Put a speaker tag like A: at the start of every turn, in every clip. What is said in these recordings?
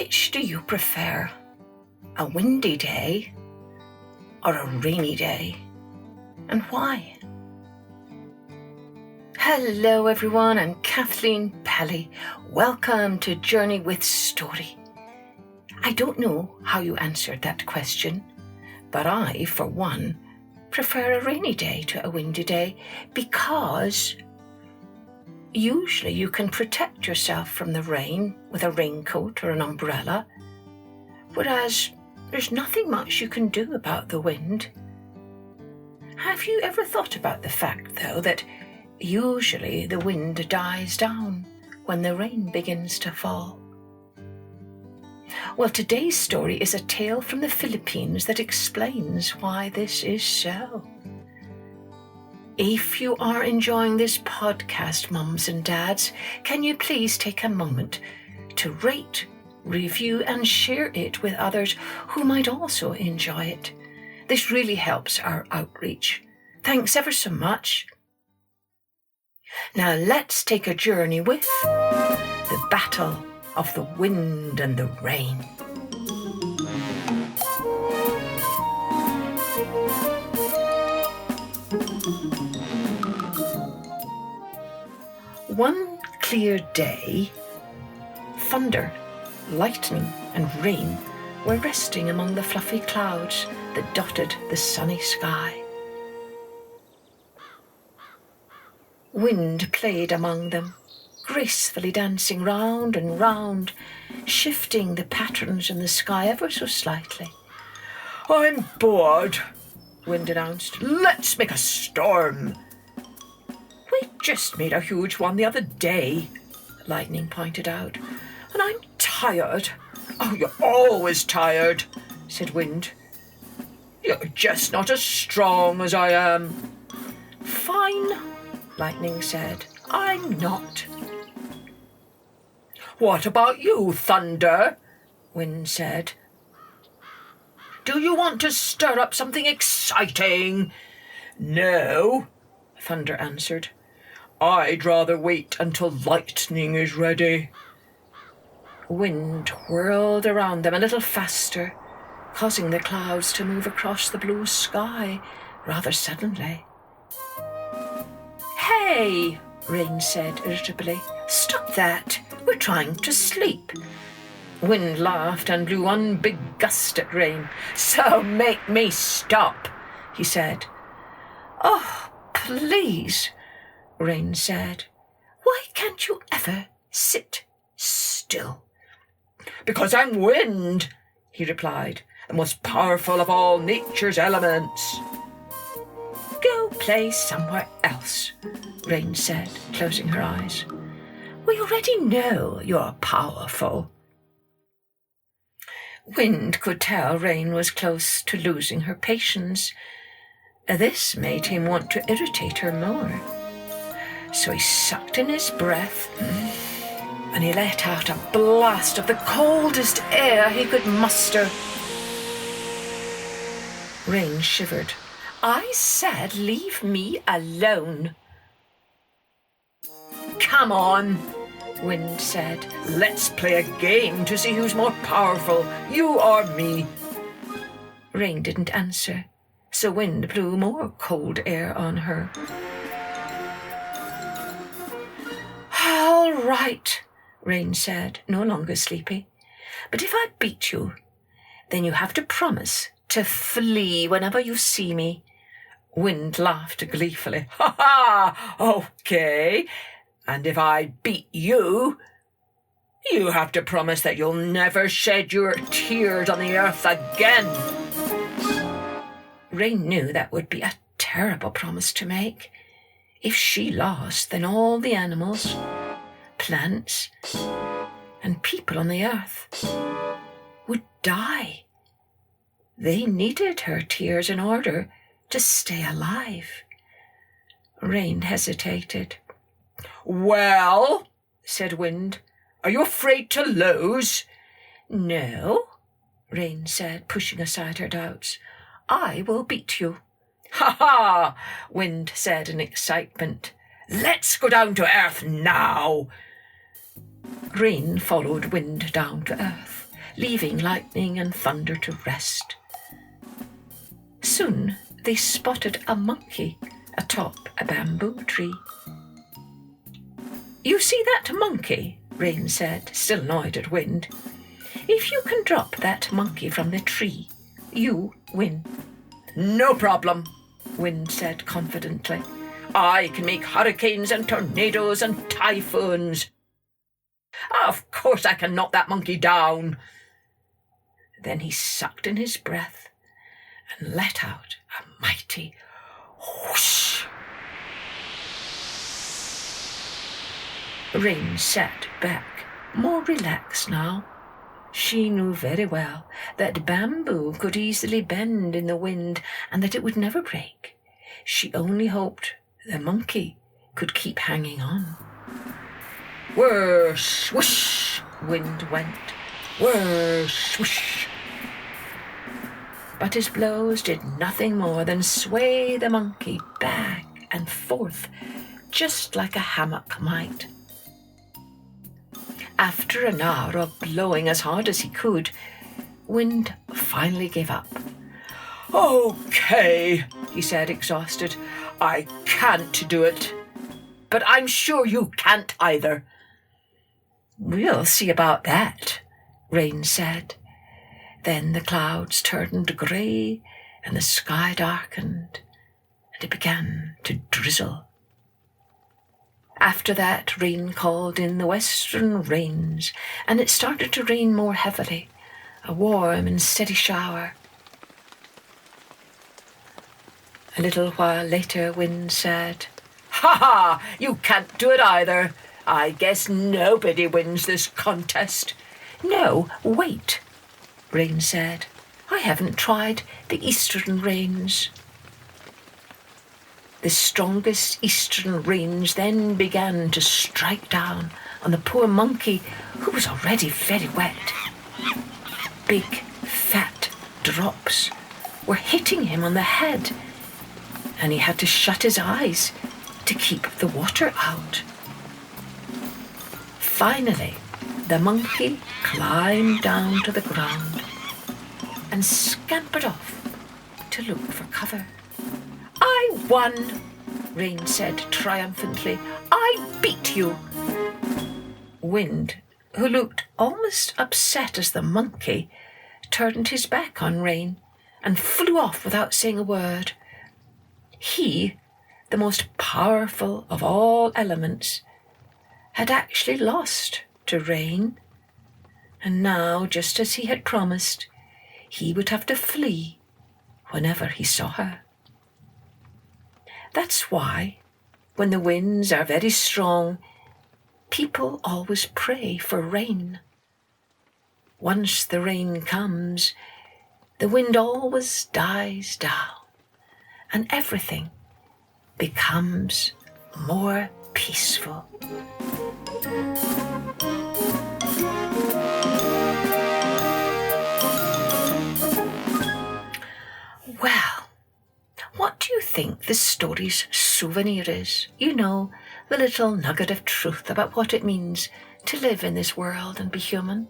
A: Which do you prefer? A windy day or a rainy day? And why? Hello everyone, I'm Kathleen Pelly. Welcome to Journey with Story. I don't know how you answered that question, but I, for one, prefer a rainy day to a windy day because usually you can protect yourself from the rain with a raincoat or an umbrella, whereas there's nothing much you can do about the wind. Have you ever thought about the fact, though, that usually the wind dies down when the rain begins to fall? Well, today's story is a tale from the Philippines that explains why this is so. If you are enjoying this podcast, mums and dads, can you please take a moment to rate, review and share it with others who might also enjoy it. This really helps our outreach. Thanks ever so much. Now let's take a journey with the Battle of the Wind and the Rain. One clear day, thunder, lightning and rain were resting among the fluffy clouds that dotted the sunny sky. Wind played among them, gracefully dancing round and round, shifting the patterns in the sky ever so slightly.
B: "I'm bored," Wind announced. "Let's make a storm."
A: "We just made a huge one the other day," Lightning pointed out.
B: "And I'm tired." "Oh, you're always tired," said Wind. "You're just not as strong as I am."
A: "Fine," Lightning said. "I'm not."
B: "What about you, Thunder?" Wind said. "Do you want to stir up something exciting?" "No," Thunder answered. "I'd rather wait until Lightning is ready."
A: Wind whirled around them a little faster, causing the clouds to move across the blue sky rather suddenly. "Hey," Rain said irritably. "Stop that. We're trying to sleep." Wind laughed and blew one big gust at Rain.
B: "So make me stop," he said.
A: "Oh, please," Rain said. "Why can't you ever sit still?"
B: "Because I'm wind," he replied, "the most powerful of all nature's elements."
A: "Go play somewhere else," Rain said, closing her eyes. "We already know you're powerful." Wind could tell Rain was close to losing her patience. This made him want to irritate her more. So he sucked in his breath and he let out a blast of the coldest air he could muster. Rain shivered. "I said leave me alone."
B: "Come on," Wind said. "Let's play a game to see who's more powerful, you or me."
A: Rain didn't answer, so Wind blew more cold air on her. "All right," Rain said, no longer sleepy. "But if I beat you, then you have to promise to flee whenever you see me." Wind laughed gleefully.
B: "Ha ha! Okay. And if I beat you, you have to promise that you'll never shed your tears on the earth again."
A: Rain knew that would be a terrible promise to make. If she lost, then all the animals, plants, and people on the earth would die. They needed her tears in order to stay alive. Rain hesitated.
B: "Well," said Wind, "are you afraid to lose?"
A: "No," Rain said, pushing aside her doubts. "I will beat you."
B: "Ha ha!" Wind said in excitement. "Let's go down to earth now."
A: Rain followed Wind down to earth. leaving lightning and thunder to rest. Soon they spotted a monkey atop a bamboo tree. "You see that monkey?" Rain said, still annoyed at Wind. "If you can drop that monkey from the tree, you win."
B: "No problem," Wind said confidently. "I can make hurricanes and tornadoes and typhoons. Of course I can knock that monkey down." Then he sucked in his breath and let out a mighty whoosh.
A: Rain sat back, more relaxed now. She knew very well that bamboo could easily bend in the wind and that it would never break. She only hoped the monkey could keep hanging on.
B: Whoosh, whoosh, Wind went. Whoosh, whoosh.
A: But his blows did nothing more than sway the monkey back and forth, just like a hammock might. After an hour of blowing as hard as he could, Wind finally gave up.
B: "Okay," he said, exhausted. "I can't do it. But I'm sure you can't either."
A: "We'll see about that," Rain said. Then the clouds turned grey and the sky darkened, and it began to drizzle. After that, Rain called in the western rains, and it started to rain more heavily, a warm and steady shower. A little while later, Wind said,
B: "Ha ha! You can't do it either. I guess nobody wins this contest."
A: "No, wait," Rain said. "I haven't tried the eastern rains." The strongest eastern rains then began to strike down on the poor monkey, who was already very wet. Big, fat drops were hitting him on the head, and he had to shut his eyes to keep the water out. Finally, the monkey climbed down to the ground and scampered off to look for cover. "I won," Rain said triumphantly. "I beat you." Wind, who looked almost upset as the monkey, turned his back on Rain and flew off without saying a word. He, the most powerful of all elements, had actually lost to Rain, and now, just as he had promised, he would have to flee whenever he saw her. That's why, when the winds are very strong, people always pray for rain. Once the rain comes, the wind always dies down, and everything becomes more peaceful. Well, what do you think the story's souvenir is? You know, the little nugget of truth about what it means to live in this world and be human.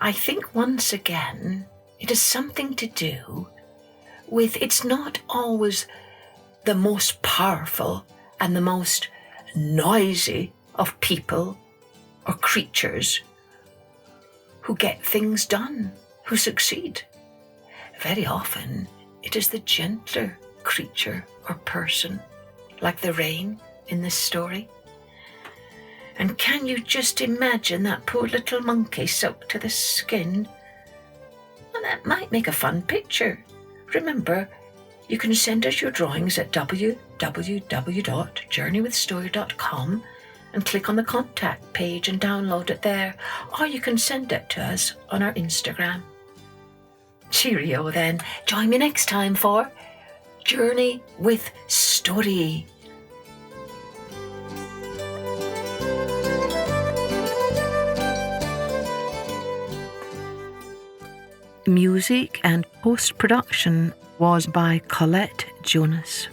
A: I think once again it has something to do with it's not always the most powerful and the most noisy of people or creatures who get things done, who succeed. Very often it is the gentler creature or person, like the rain in this story. And can you just imagine that poor little monkey soaked to the skin? Well, that might make a fun picture. Remember, you can send us your drawings at www.journeywithstory.com and click on the contact page and download it there, or you can send it to us on our Instagram. Cheerio then. Join me next time for Journey with Story. Music and post-production was by Colette Jonas.